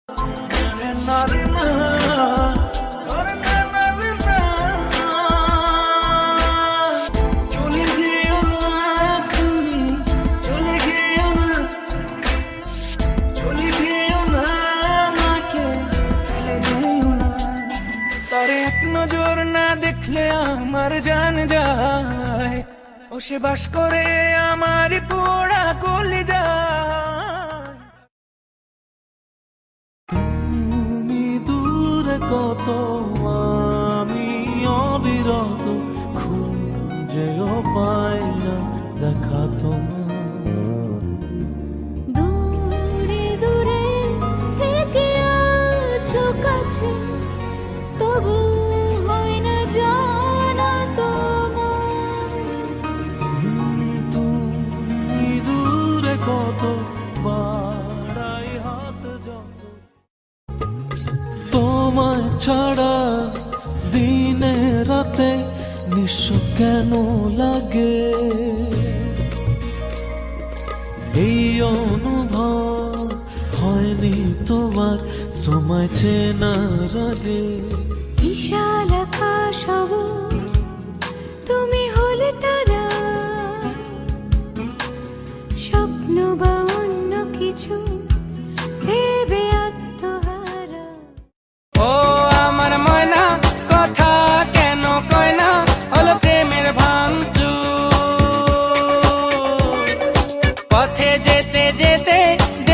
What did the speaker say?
এক নজর না দেখলে আমার জান যায়, ও সে বাস করে আমার পোড়া কলিজায়। তুমি দূরে কত আমি অবিরত, খুঁজেও পাই না দেখা তোমার। দূরে দূরে থেকে আছো কাছে, তবু হয় না জানা তোমার। তুমি দূরে কত বাড়াই হাত যত, তোমায় ছাড়া দিনে রাতে নিঃস্ব কেন লাগে। এই অনুভব হয়নি তোমার, তোমায় চেনার আগে। বিশাল আকাশ